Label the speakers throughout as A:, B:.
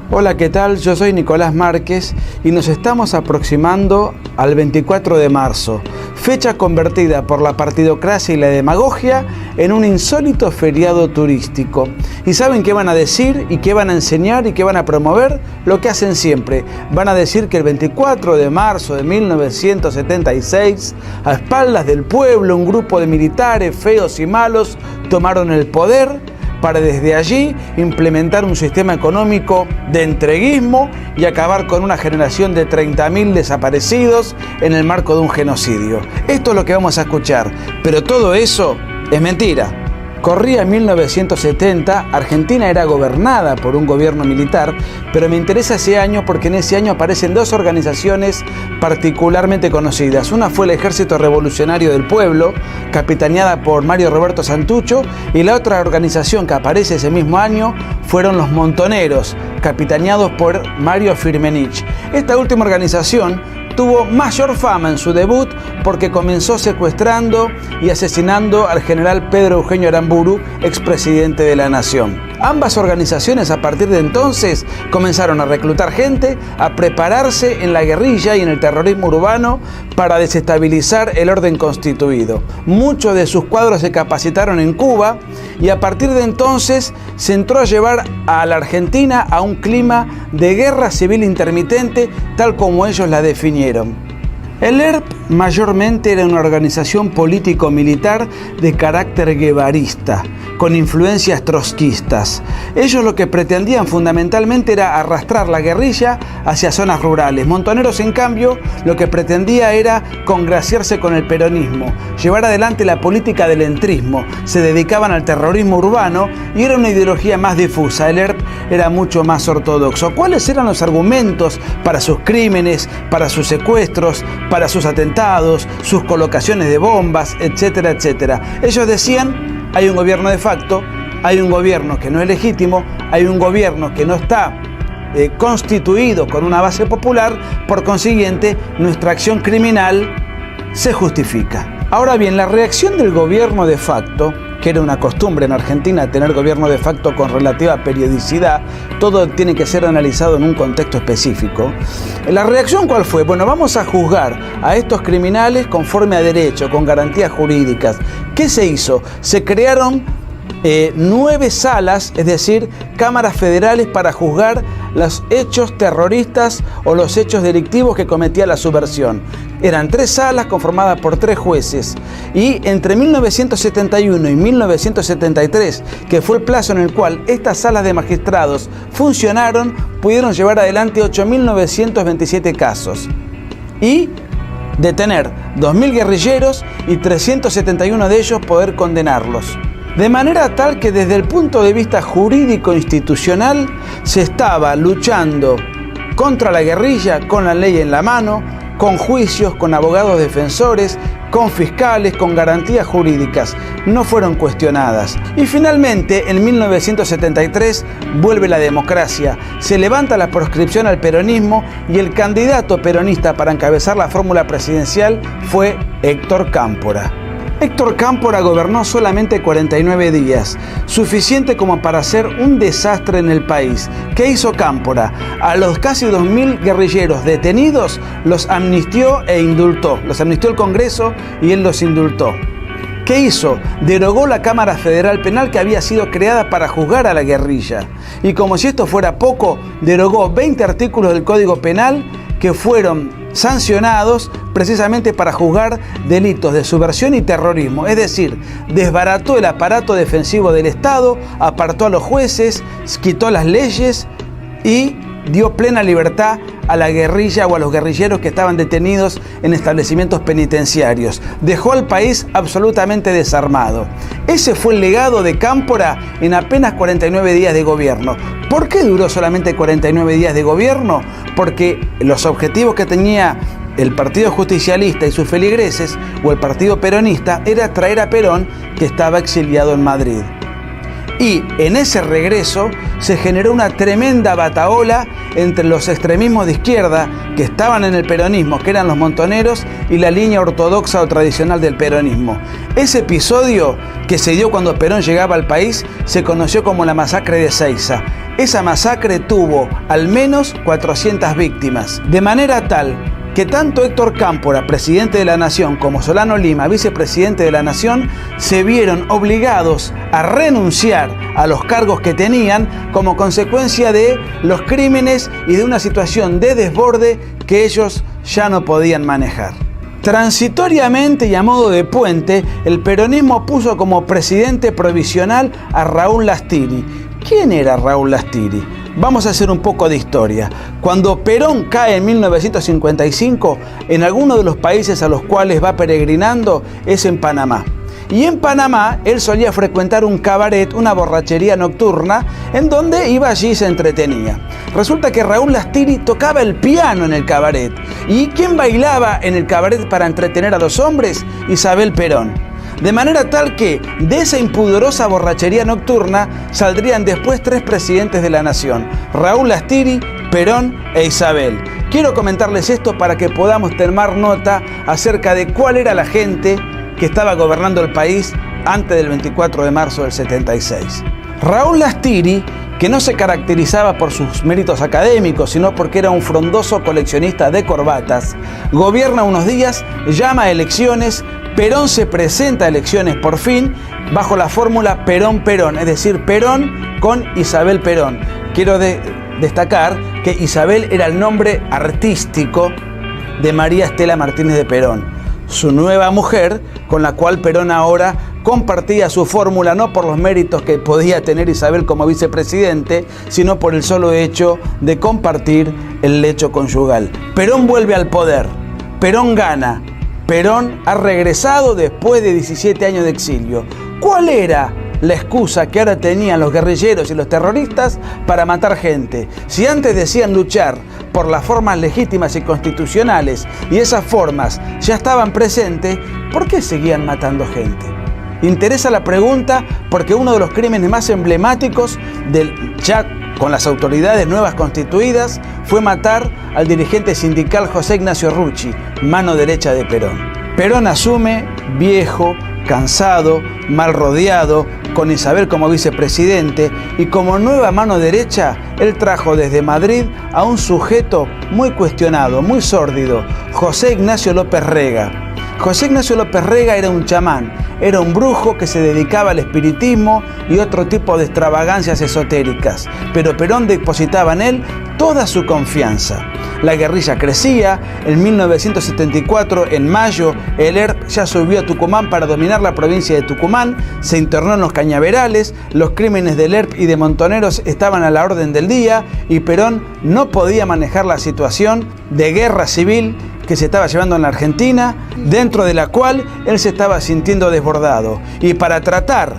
A: Hola, ¿qué tal? Yo soy Nicolás Márquez y nos estamos aproximando al 24 de marzo, fecha convertida por la partidocracia y la demagogia en un insólito feriado turístico. ¿Y saben qué van a decir y qué van a enseñar y qué van a promover? Lo que hacen siempre. Van a decir que el 24 de marzo de 1976, a espaldas del pueblo, un grupo de militares feos y malos tomaron el poder para desde allí implementar un sistema económico de entreguismo y acabar con una generación de 30.000 desaparecidos en el marco de un genocidio. Esto es lo que vamos a escuchar, pero todo eso es mentira. Corría 1970, Argentina era gobernada por un gobierno militar, pero me interesa ese año porque en ese año aparecen dos organizaciones particularmente conocidas. Una fue el Ejército Revolucionario del Pueblo, capitaneada por Mario Roberto Santucho, y la otra organización que aparece ese mismo año fueron los Montoneros, capitaneados por Mario Firmenich. Esta última organización tuvo mayor fama en su debut porque comenzó secuestrando y asesinando al general Pedro Eugenio Aramburu, expresidente de la Nación. Ambas organizaciones a partir de entonces comenzaron a reclutar gente, a prepararse en la guerrilla y en el terrorismo urbano para desestabilizar el orden constituido. Muchos de sus cuadros se capacitaron en Cuba y a partir de entonces se entró a llevar a la Argentina a un clima de guerra civil intermitente, tal como ellos la definieron. El ERP mayormente era una organización político-militar de carácter guevarista, con influencias trotskistas. Ellos lo que pretendían fundamentalmente era arrastrar la guerrilla hacia zonas rurales. Montoneros, en cambio, lo que pretendía era congraciarse con el peronismo, llevar adelante la política del entrismo. Se dedicaban al terrorismo urbano y era una ideología más difusa. El ERP era mucho más ortodoxo. ¿Cuáles eran los argumentos para sus crímenes, para sus secuestros, para sus atentados, sus colocaciones de bombas, etcétera, etcétera? Ellos decían: hay un gobierno de facto, hay un gobierno que no es legítimo, hay un gobierno que no está constituido con una base popular, por consiguiente, nuestra acción criminal se justifica. Ahora bien, la reacción del gobierno de facto, que era una costumbre en Argentina tener gobierno de facto con relativa periodicidad, todo tiene que ser analizado en un contexto específico. ¿La reacción cuál fue? Bueno, vamos a juzgar a estos criminales conforme a derecho, con garantías jurídicas. ¿Qué se hizo? Se crearon 9 salas, es decir, cámaras federales para juzgar los hechos terroristas o los hechos delictivos que cometía la subversión. Eran 3 salas conformadas por 3 jueces y entre 1971 y 1973, que fue el plazo en el cual estas salas de magistrados funcionaron, pudieron llevar adelante 8.927 casos y detener 2.000 guerrilleros y 371 de ellos poder condenarlos. De manera tal que desde el punto de vista jurídico-institucional se estaba luchando contra la guerrilla con la ley en la mano, con juicios, con abogados defensores, con fiscales, con garantías jurídicas. No fueron cuestionadas. Y finalmente, en 1973, vuelve la democracia. Se levanta la proscripción al peronismo y el candidato peronista para encabezar la fórmula presidencial fue Héctor Cámpora. Héctor Cámpora gobernó solamente 49 días, suficiente como para hacer un desastre en el país. ¿Qué hizo Cámpora? A los casi 2.000 guerrilleros detenidos los amnistió e indultó. Los amnistió el Congreso y él los indultó. ¿Qué hizo? Derogó la Cámara Federal Penal que había sido creada para juzgar a la guerrilla. Y como si esto fuera poco, derogó 20 artículos del Código Penal que fueron sancionados precisamente para juzgar delitos de subversión y terrorismo. Es decir, desbarató el aparato defensivo del Estado, apartó a los jueces, quitó las leyes y dio plena libertad a la guerrilla o a los guerrilleros que estaban detenidos en establecimientos penitenciarios. Dejó al país absolutamente desarmado. Ese fue el legado de Cámpora en apenas 49 días de gobierno. ¿Por qué duró solamente 49 días de gobierno? Porque los objetivos que tenía el Partido Justicialista y sus feligreses, o el Partido Peronista, era traer a Perón, que estaba exiliado en Madrid. Y en ese regreso se generó una tremenda batahola entre los extremismos de izquierda que estaban en el peronismo, que eran los Montoneros, y la línea ortodoxa o tradicional del peronismo. Ese episodio que se dio cuando Perón llegaba al país se conoció como la masacre de Ezeiza. Esa masacre tuvo al menos 400 víctimas, de manera tal que tanto Héctor Cámpora, presidente de la Nación, como Solano Lima, vicepresidente de la Nación, se vieron obligados a renunciar a los cargos que tenían como consecuencia de los crímenes y de una situación de desborde que ellos ya no podían manejar. Transitoriamente y a modo de puente, el peronismo puso como presidente provisional a Raúl Lastiri. ¿Quién era Raúl Lastiri? Vamos a hacer un poco de historia. Cuando Perón cae en 1955, en alguno de los países a los cuales va peregrinando es en Panamá. Y en Panamá él solía frecuentar un cabaret, una borrachería nocturna, en donde iba allí y se entretenía. Resulta que Raúl Lastiri tocaba el piano en el cabaret. ¿Y quién bailaba en el cabaret para entretener a los hombres? Isabel Perón. De manera tal que de esa impudorosa borrachería nocturna saldrían después 3 presidentes de la nación: Raúl Lastiri, Perón e Isabel. Quiero comentarles esto para que podamos tomar nota acerca de cuál era la gente que estaba gobernando el país antes del 24 de marzo del 76. Raúl Lastiri, que no se caracterizaba por sus méritos académicos, sino porque era un frondoso coleccionista de corbatas, gobierna unos días, llama a elecciones. Perón se presenta a elecciones por fin bajo la fórmula Perón-Perón, es decir, Perón con Isabel Perón. Quiero destacar que Isabel era el nombre artístico de María Estela Martínez de Perón, su nueva mujer, con la cual Perón ahora compartía su fórmula, no por los méritos que podía tener Isabel como vicepresidente, sino por el solo hecho de compartir el lecho conyugal. Perón vuelve al poder, Perón gana. Perón ha regresado después de 17 años de exilio. ¿Cuál era la excusa que ahora tenían los guerrilleros y los terroristas para matar gente? Si antes decían luchar por las formas legítimas y constitucionales y esas formas ya estaban presentes, ¿por qué seguían matando gente? Interesa la pregunta porque uno de los crímenes más emblemáticos ya con las autoridades nuevas constituidas fue matar al dirigente sindical José Ignacio Rucci, mano derecha de Perón. Perón asume viejo, cansado, mal rodeado, con Isabel como vicepresidente, y como nueva mano derecha, él trajo desde Madrid a un sujeto muy cuestionado, muy sórdido, José Ignacio López Rega. José Ignacio López Rega era un chamán, era un brujo que se dedicaba al espiritismo y otro tipo de extravagancias esotéricas, pero Perón depositaba en él toda su confianza. La guerrilla crecía. En 1974, en mayo, el ERP ya subió a Tucumán para dominar la provincia de Tucumán, se internó en los cañaverales, los crímenes del ERP y de Montoneros estaban a la orden del día y Perón no podía manejar la situación de guerra civil que se estaba llevando en la Argentina, dentro de la cual él se estaba sintiendo desbordado. Y para tratar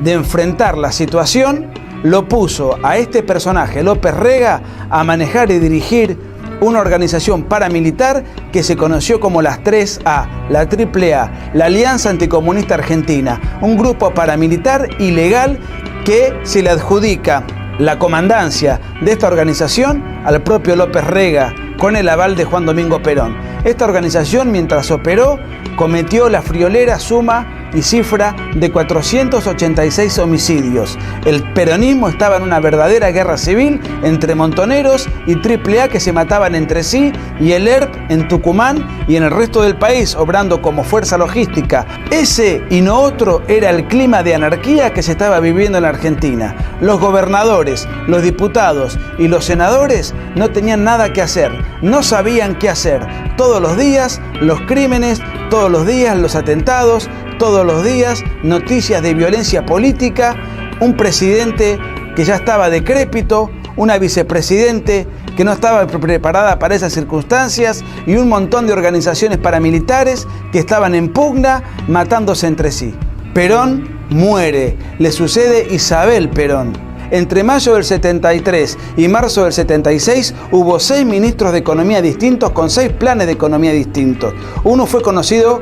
A: de enfrentar la situación, lo puso a este personaje, López Rega, a manejar y dirigir una organización paramilitar que se conoció como las 3A, la AAA, la Alianza Anticomunista Argentina, un grupo paramilitar ilegal que se le adjudica la comandancia de esta organización al propio López Rega, con el aval de Juan Domingo Perón. Esta organización, mientras operó, cometió la friolera suma y cifra de 486 homicidios. El peronismo estaba en una verdadera guerra civil entre Montoneros y AAA que se mataban entre sí, y el ERP en Tucumán y en el resto del país obrando como fuerza logística. Ese y no otro era el clima de anarquía que se estaba viviendo en la Argentina. Los gobernadores, los diputados y los senadores no tenían nada que hacer, no sabían qué hacer. Todos los días los crímenes, todos los días los atentados, todos los días noticias de violencia política, un presidente que ya estaba decrépito, una vicepresidente que no estaba preparada para esas circunstancias y un montón de organizaciones paramilitares que estaban en pugna matándose entre sí. Perón muere, le sucede Isabel Perón. Entre mayo del 73 y marzo del 76 hubo 6 ministros de economía distintos con 6 planes de economía distintos. Uno fue conocido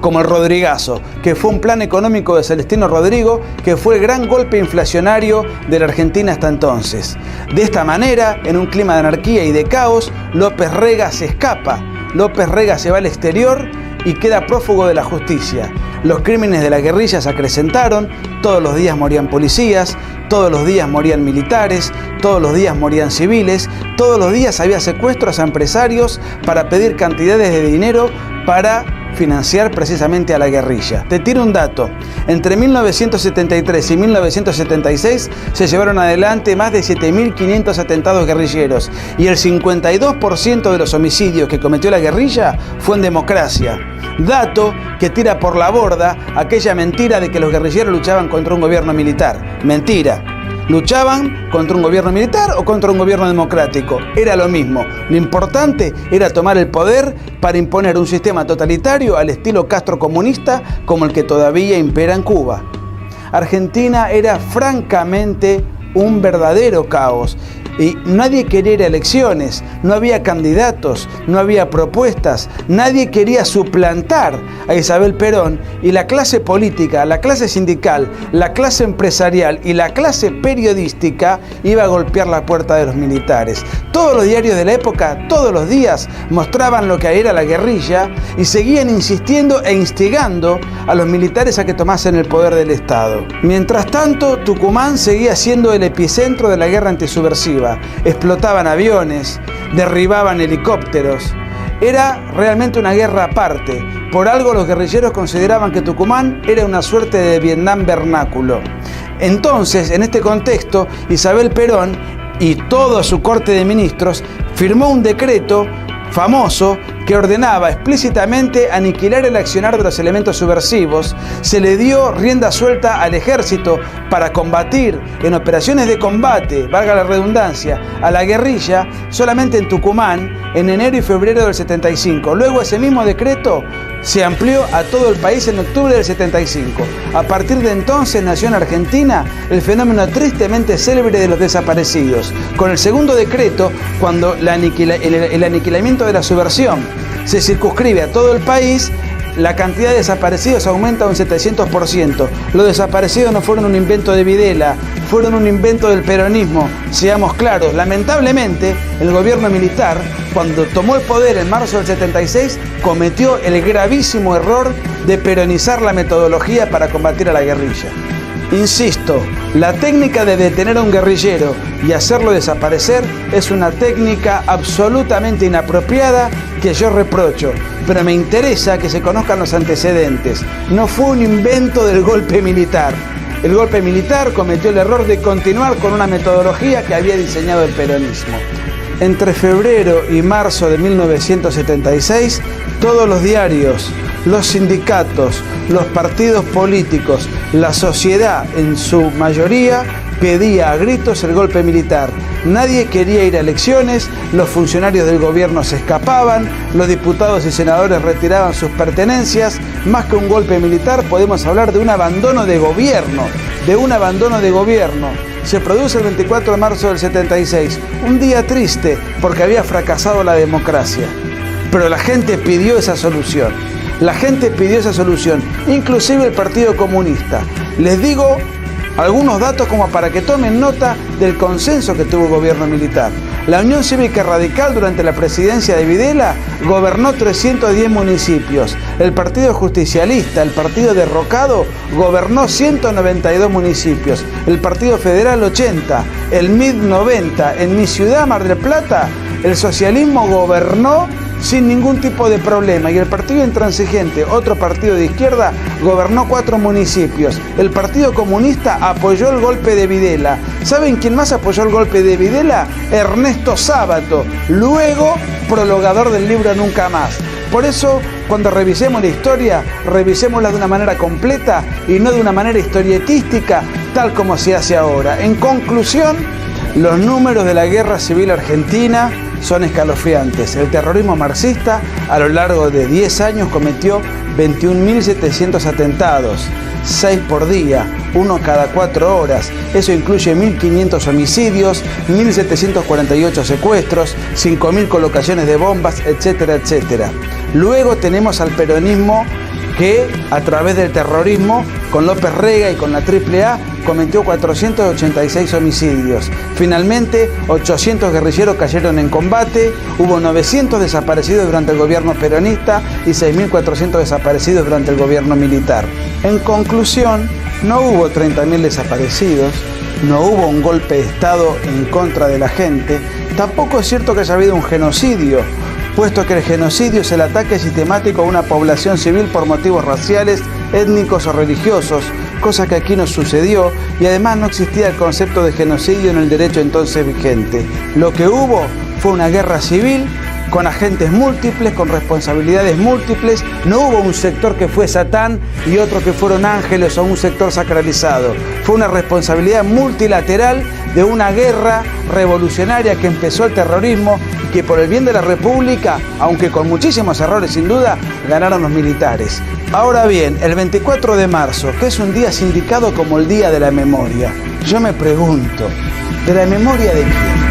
A: como el Rodrigazo, que fue un plan económico de Celestino Rodrigo, que fue el gran golpe inflacionario de la Argentina hasta entonces. De esta manera, en un clima de anarquía y de caos, López Rega se escapa. López Rega se va al exterior y queda prófugo de la justicia. Los crímenes de la guerrilla se acrecentaron, todos los días morían policías, todos los días morían militares, todos los días morían civiles, todos los días había secuestros a empresarios para pedir cantidades de dinero para financiar precisamente a la guerrilla. Te tiro un dato: entre 1973 y 1976 se llevaron adelante más de 7.500 atentados guerrilleros y el 52% de los homicidios que cometió la guerrilla fue en democracia. Dato que tira por la borda aquella mentira de que los guerrilleros luchaban contra un gobierno militar. Mentira. Luchaban contra un gobierno militar o contra un gobierno democrático. Era lo mismo. Lo importante era tomar el poder para imponer un sistema totalitario al estilo Castro comunista como el que todavía impera en Cuba. Argentina era francamente un verdadero caos. Y nadie quería ir a elecciones, no había candidatos, no había propuestas, nadie quería suplantar a Isabel Perón y la clase política, la clase sindical, la clase empresarial y la clase periodística iba a golpear la puerta de los militares. Todos los diarios de la época, todos los días, mostraban lo que era la guerrilla y seguían insistiendo e instigando a los militares a que tomasen el poder del Estado. Mientras tanto, Tucumán seguía siendo el epicentro de la guerra antisubversiva. Explotaban aviones, derribaban helicópteros. Era realmente una guerra aparte. Por algo los guerrilleros consideraban que Tucumán era una suerte de Vietnam vernáculo. Entonces, en este contexto, Isabel Perón y toda su corte de ministros firmó un decreto famoso que ordenaba explícitamente aniquilar el accionar de los elementos subversivos. Se le dio rienda suelta al ejército para combatir en operaciones de combate, valga la redundancia, a la guerrilla solamente en Tucumán en enero y febrero del 75. Luego ese mismo decreto se amplió a todo el país en octubre del 75. A partir de entonces nació en Argentina el fenómeno tristemente célebre de los desaparecidos. Con el segundo decreto, cuando el aniquilamiento de la subversión se circunscribe a todo el país, la cantidad de desaparecidos aumenta un 700%. Los desaparecidos no fueron un invento de Videla, fueron un invento del peronismo. Seamos claros, lamentablemente el gobierno militar, cuando tomó el poder en marzo del 76, cometió el gravísimo error de peronizar la metodología para combatir a la guerrilla. Insisto, la técnica de detener a un guerrillero y hacerlo desaparecer es una técnica absolutamente inapropiada que yo reprocho, pero me interesa que se conozcan los antecedentes. No fue un invento del golpe militar. El golpe militar cometió el error de continuar con una metodología que había diseñado el peronismo. Entre febrero y marzo de 1976, todos los diarios, los sindicatos, los partidos políticos, la sociedad en su mayoría pedía a gritos el golpe militar. Nadie quería ir a elecciones, los funcionarios del gobierno se escapaban, los diputados y senadores retiraban sus pertenencias. Más que un golpe militar, podemos hablar de un abandono de gobierno, Se produce el 24 de marzo del 76, un día triste porque había fracasado la democracia. Pero la gente pidió esa solución. Inclusive el Partido Comunista. Les digo algunos datos como para que tomen nota del consenso que tuvo el gobierno militar. La Unión Cívica Radical durante la presidencia de Videla gobernó 310 municipios. El Partido Justicialista, el Partido Derrocado, gobernó 192 municipios. El Partido Federal 80, el MID 90. En mi ciudad, Mar del Plata, el socialismo gobernó sin ningún tipo de problema y el Partido Intransigente, otro partido de izquierda, gobernó 4 municipios. El Partido Comunista apoyó el golpe de Videla. ¿Saben quién más apoyó el golpe de Videla? Ernesto Sábato, luego prologador del libro Nunca Más. Por eso, cuando revisemos la historia, revisémosla de una manera completa y no de una manera historietística, tal como se hace ahora. En conclusión, los números de la Guerra Civil Argentina son escalofriantes. El terrorismo marxista a lo largo de 10 años cometió 21.700 atentados, 6 por día, 1 cada 4 horas. Eso incluye 1.500 homicidios, 1.748 secuestros, 5.000 colocaciones de bombas, etcétera, etcétera. Luego tenemos al peronismo que a través del terrorismo, con López Rega y con la AAA, cometió 486 homicidios. Finalmente, 800 guerrilleros cayeron en combate, hubo 900 desaparecidos durante el gobierno peronista y 6.400 desaparecidos durante el gobierno militar. En conclusión, no hubo 30.000 desaparecidos, no hubo un golpe de Estado en contra de la gente, tampoco es cierto que haya habido un genocidio, puesto que el genocidio es el ataque sistemático a una población civil por motivos raciales, étnicos o religiosos, cosa que aquí no sucedió, y además no existía el concepto de genocidio en el derecho entonces vigente. Lo que hubo fue una guerra civil con agentes múltiples, con responsabilidades múltiples. No hubo un sector que fue Satán y otro que fueron ángeles o un sector sacralizado. Fue una responsabilidad multilateral de una guerra revolucionaria que empezó el terrorismo y que por el bien de la República, aunque con muchísimos errores sin duda, ganaron los militares. Ahora bien, el 24 de marzo, que es un día sindicado como el Día de la Memoria, yo me pregunto, ¿de la memoria de quién?